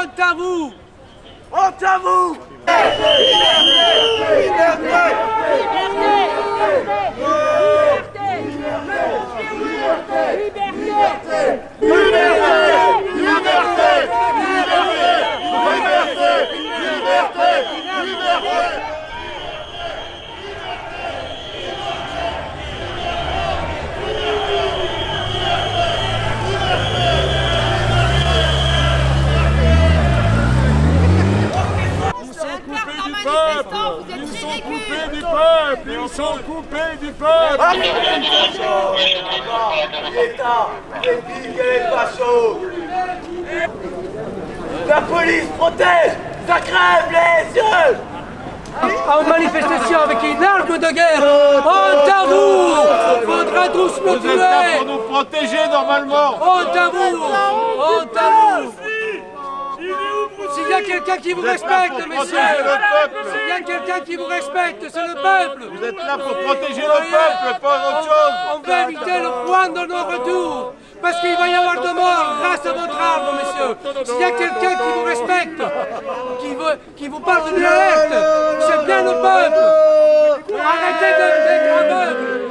Honte à vous! Honte à vous! Ils sont coupés du peuple! Ils sont coupés du peuple! L'État, les fachos! La police protège! Ça crève les yeux! En manifestation avec une arme de guerre! Honte à vous! Faudra tous me Vous êtes là tuer! pour nous protéger normalement! Honte à vous! Honte à vous! S'il y a quelqu'un qui vous respecte, messieurs! S'il y a quelqu'un qui vous respecte, c'est le peuple! Vous êtes là pour protéger le peuple, pas autre chose! On veut éviter le point de nos retours! Parce qu'il va y avoir de morts grâce à votre arme, messieurs! S'il y a quelqu'un qui vous respecte, qui vous parle de l'alerte, c'est bien le peuple! Arrêtez d'être aveugles!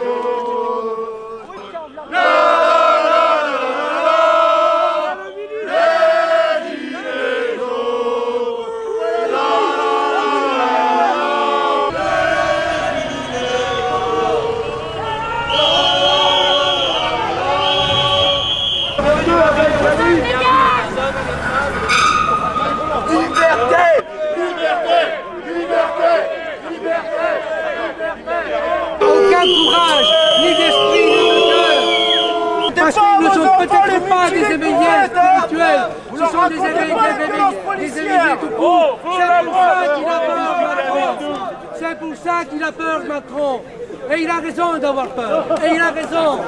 Aucun courage, ni d'esprit, ni de cœur. Parce qu'ils ne sont peut-être pas des éveillés spirituels, ce sont des éveillés tout court. C'est pour ça qu'il a peur, Macron. Et il a raison d'avoir peur. Et il a raison.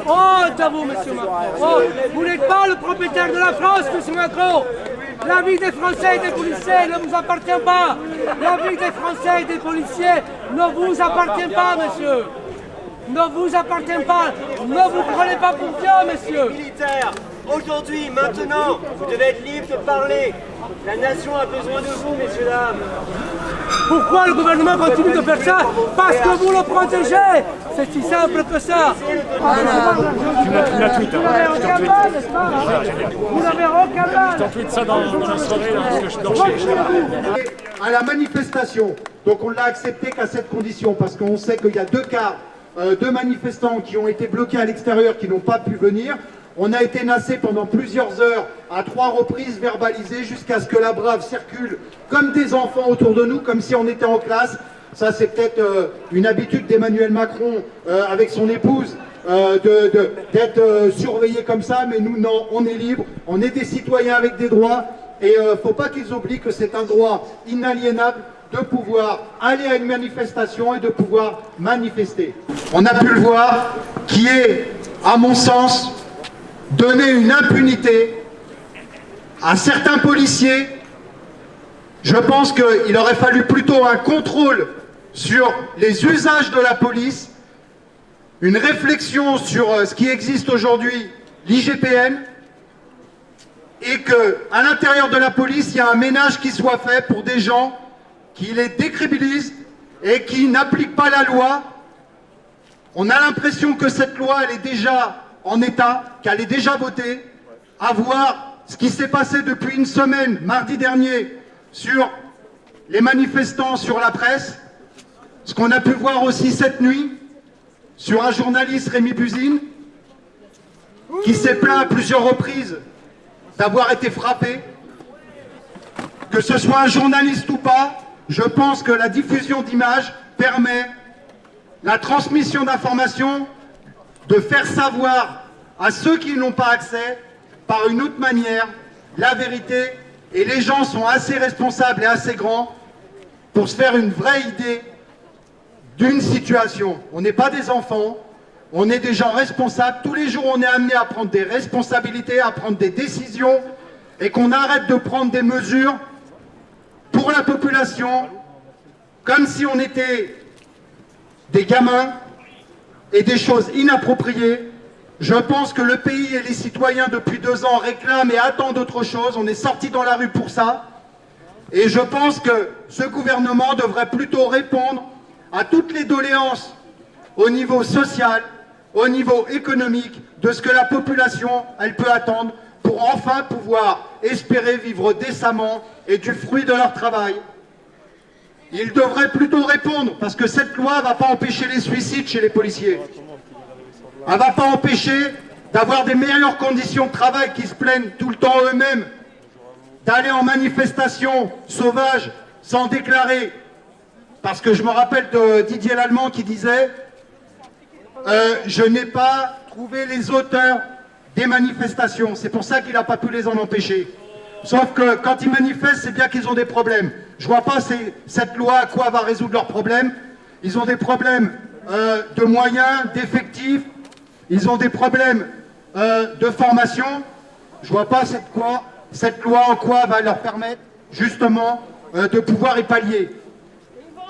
Honte à vous, monsieur Macron. Oh, vous n'êtes pas le propriétaire de la France, monsieur Macron. La vie des Français et des policiers ne vous appartient pas. La vie des Français et des policiers ne vous appartient pas, monsieur. Ne vous appartient pas. Ne vous prenez pas pour Dieu, monsieur. Militaires, aujourd'hui, maintenant, vous devez être libre de parler. La nation a besoin de vous, messieurs, dames. Pourquoi le gouvernement continue de faire ça? Parce que vous le protégez. C'est si simple que ça. Tu m'as tweet, Vous n'avez aucun mal, n'est-ce pas? Vous n'avez aucun mal. Je t'en tweet ça dans la soirée, là, parce que je dors chez à la manifestation. Donc on l'a accepté qu'à cette condition, parce qu'on sait qu'il y a deux manifestants qui ont été bloqués à l'extérieur, qui n'ont pas pu venir. On a été nassés pendant plusieurs heures, à 3 reprises verbalisés, jusqu'à ce que la brave circule comme des enfants autour de nous, comme si on était en classe. Ça, c'est peut-être une habitude d'Emmanuel Macron avec son épouse, d'être surveillé comme ça, mais nous, non, on est libre, on est des citoyens avec des droits, et faut pas qu'ils oublient que c'est un droit inaliénable de pouvoir aller à une manifestation et de pouvoir manifester. On a pu le voir, qui est, à mon sens, donner une impunité à certains policiers. Je pense qu'il aurait fallu plutôt un contrôle sur les usages de la police, une réflexion sur ce qui existe aujourd'hui, l'IGPN, et qu'à l'intérieur de la police, il y a un ménage qui soit fait pour des gens qui les décrédibilisent et qui n'appliquent pas la loi. On a l'impression que cette loi, elle est déjà en état, qu'elle est déjà votée. À voir ce qui s'est passé depuis une semaine, mardi dernier, sur les manifestants sur la presse, ce qu'on a pu voir aussi cette nuit sur un journaliste, Rémi Buzine, qui s'est plaint à plusieurs reprises d'avoir été frappé. Que ce soit un journaliste ou pas, je pense que la diffusion d'images permet la transmission d'informations, de faire savoir à ceux qui n'ont pas accès, par une autre manière, la vérité. Et les gens sont assez responsables et assez grands pour se faire une vraie idée d'une situation. On n'est pas des enfants, on est des gens responsables. Tous les jours, on est amené à prendre des responsabilités, à prendre des décisions, et qu'on arrête de prendre des mesures pour la population, comme si on était des gamins, et des choses inappropriées, Je pense que le pays et les citoyens depuis 2 ans réclament et attendent autre chose. On est sortis dans la rue pour ça. Et je pense que ce gouvernement devrait plutôt répondre à toutes les doléances au niveau social, au niveau économique, de ce que la population, elle peut attendre pour enfin pouvoir espérer vivre décemment et du fruit de leur travail. Il devrait plutôt répondre, parce que cette loi ne va pas empêcher les suicides chez les policiers. Elle ne va pas empêcher d'avoir des meilleures conditions de travail qui se plaignent tout le temps eux-mêmes, d'aller en manifestation sauvage sans déclarer. Parce que je me rappelle de Didier Lallemand qui disait je n'ai pas trouvé les auteurs des manifestations. C'est pour ça qu'il n'a pas pu les en empêcher. Sauf que quand ils manifestent, c'est bien qu'ils ont des problèmes. Je ne vois pas cette loi à quoi va résoudre leurs problèmes. Ils ont des problèmes de moyens, d'effectifs. Ils ont des problèmes de formation. Je ne vois pas cette loi en quoi va leur permettre justement de pouvoir y pallier.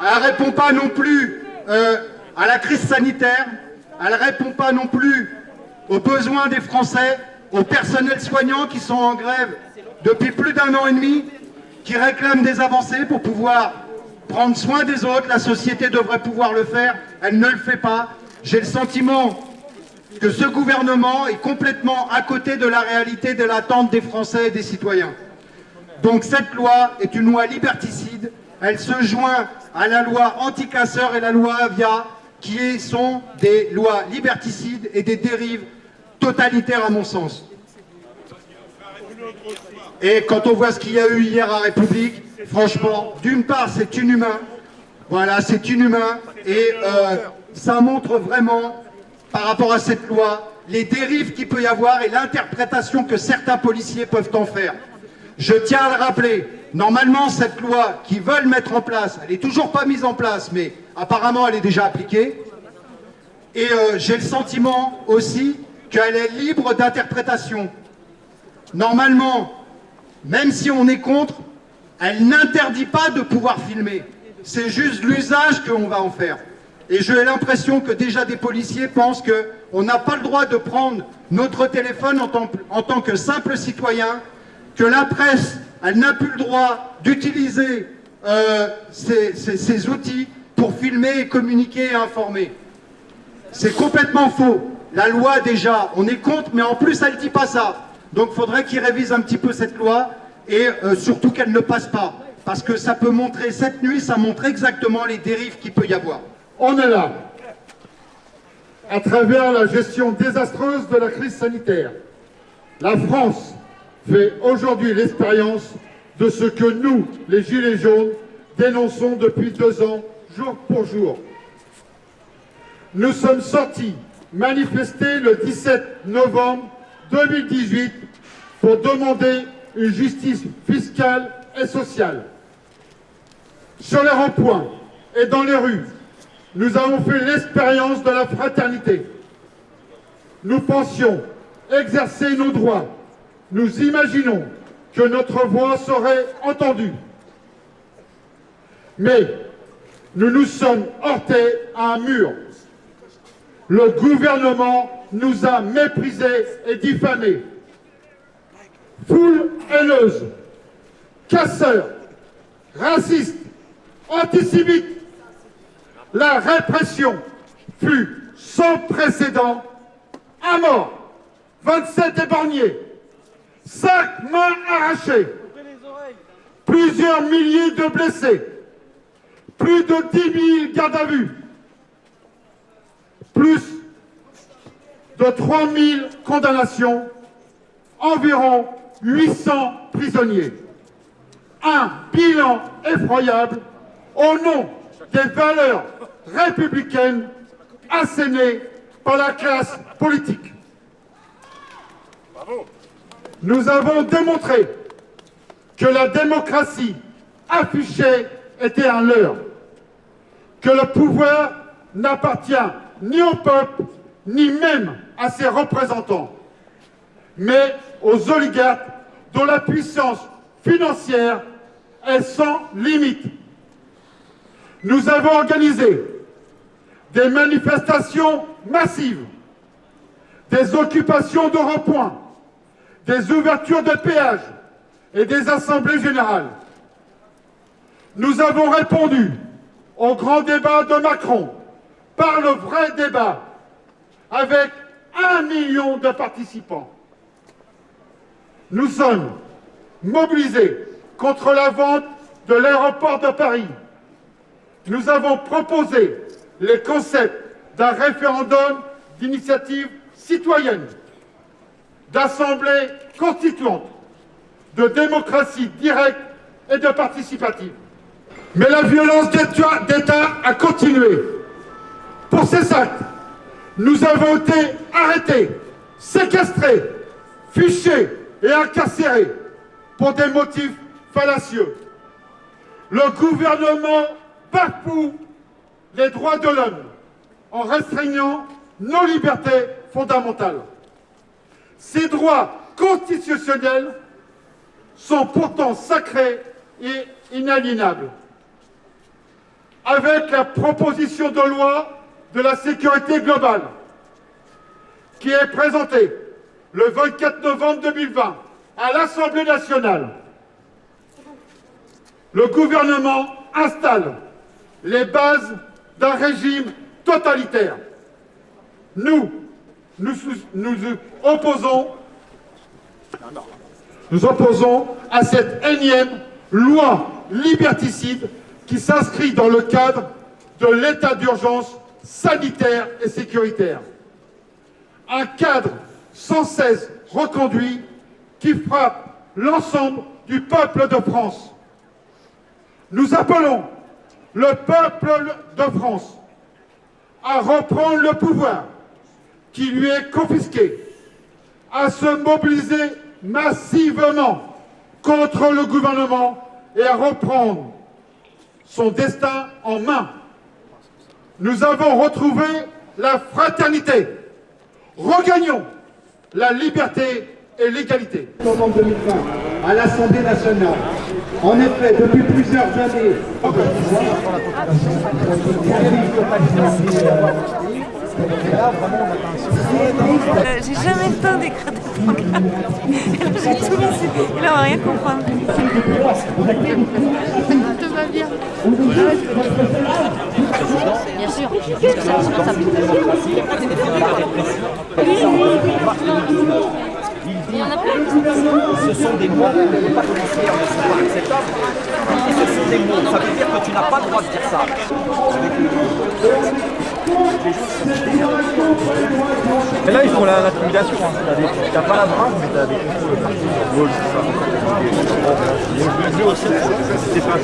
Elle ne répond pas non plus à la crise sanitaire. Elle ne répond pas non plus aux besoins des Français, aux personnels soignants qui sont en grève depuis plus d'1 an et demi, qui réclament des avancées pour pouvoir prendre soin des autres. La société devrait pouvoir le faire, elle ne le fait pas. J'ai le sentiment que ce gouvernement est complètement à côté de la réalité de l'attente des Français et des citoyens. Donc cette loi est une loi liberticide, elle se joint à la loi anti-casseurs et la loi Avia, qui sont des lois liberticides et des dérives totalitaires à mon sens. Et quand on voit ce qu'il y a eu hier à République, franchement, d'une part c'est inhumain, voilà, c'est inhumain, et ça montre vraiment, par rapport à cette loi, les dérives qu'il peut y avoir et l'interprétation que certains policiers peuvent en faire. Je tiens à le rappeler, normalement cette loi qu'ils veulent mettre en place, elle n'est toujours pas mise en place, mais apparemment elle est déjà appliquée. Et j'ai le sentiment aussi qu'elle est libre d'interprétation. Normalement, même si on est contre, elle n'interdit pas de pouvoir filmer. C'est juste l'usage qu'on va en faire. Et j'ai l'impression que déjà des policiers pensent qu'on n'a pas le droit de prendre notre téléphone en tant que simple citoyen, que la presse, elle n'a plus le droit d'utiliser ces outils pour filmer et communiquer et informer. C'est complètement faux. La loi déjà, on est contre, mais en plus elle ne dit pas ça. Donc il faudrait qu'ils révisent un petit peu cette loi et surtout qu'elle ne passe pas. Parce que ça peut montrer, cette nuit, ça montre exactement les dérives qu'il peut y avoir. On est là, à travers la gestion désastreuse de la crise sanitaire. La France fait aujourd'hui l'expérience de ce que nous, les Gilets jaunes, dénonçons depuis 2 ans, jour pour jour. Nous sommes sortis manifester le 17 novembre 2018 pour demander une justice fiscale et sociale. Sur les ronds-points et dans les rues, nous avons fait l'expérience de la fraternité. Nous pensions exercer nos droits. Nous imaginons que notre voix serait entendue. Mais nous nous sommes heurtés à un mur. Le gouvernement nous a méprisés et diffamés. Foule haineuse, casseurs, racistes, antisémites. La répression fut sans précédent, à mort, 27 épargnés, 5 mains arrachées, plusieurs milliers de blessés, plus de 10 000 gardes à vue, plus de 3 000 condamnations, environ 800 prisonniers. Un bilan effroyable au nom des valeurs républicaines assénées par la classe politique. Bravo. Nous avons démontré que la démocratie affichée était un leurre, que le pouvoir n'appartient ni au peuple, ni même à ses représentants, mais aux oligarques dont la puissance financière est sans limite. Nous avons organisé des manifestations massives, des occupations de ronds-points, des ouvertures de péages et des assemblées générales. Nous avons répondu au grand débat de Macron par le vrai débat, avec 1 million de participants. Nous sommes mobilisés contre la vente de l'aéroport de Paris. Nous avons proposé les concepts d'un référendum d'initiative citoyenne, d'assemblée constituante, de démocratie directe et de participative. Mais la violence d'État a continué. Pour ces actes, nous avons été arrêtés, séquestrés, fichés et incarcérés pour des motifs fallacieux. Le gouvernement bafoue les droits de l'homme en restreignant nos libertés fondamentales. Ces droits constitutionnels sont pourtant sacrés et inaliénables. Avec la proposition de loi de la sécurité globale qui est présentée le 24 novembre 2020 à l'Assemblée nationale, le gouvernement installe les bases d'un régime totalitaire. Nous opposons à cette énième loi liberticide qui s'inscrit dans le cadre de l'état d'urgence sanitaire et sécuritaire. Un cadre sans cesse reconduit qui frappe l'ensemble du peuple de France. Nous appelons le peuple de France à reprendre le pouvoir qui lui est confisqué, à se mobiliser massivement contre le gouvernement et à reprendre son destin en main. Nous avons retrouvé la fraternité. Regagnons la liberté et l'égalité. Novembre 2020, à l'Assemblée nationale. En effet, depuis plusieurs années, j'ai jamais le temps d'écrire des programmes. J'ai tout laissé. Il va rien comprendre. Tout va bien. Bien sûr, parce que c'est insupportable. Il y en a plein. Ce sont des mots, on ne peut pas commencer en ne sont pas acceptables. Ce sont des mots, ça veut dire que tu n'as pas le droit de dire ça. Et là, ils font la tribulation. T'as pas la brave, mais t'as des contrôles partout. Gauche, c'est ça. Aussi, c'était pas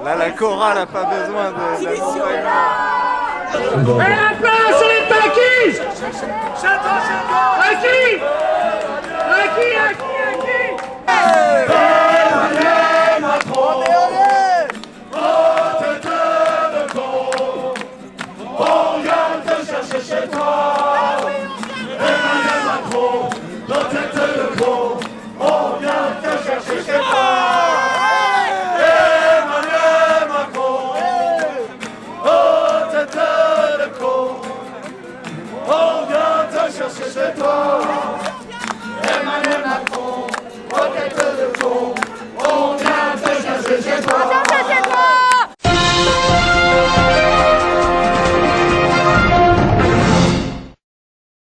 Là, la chorale n'a pas besoin de... Et la place est acquise. Acquise.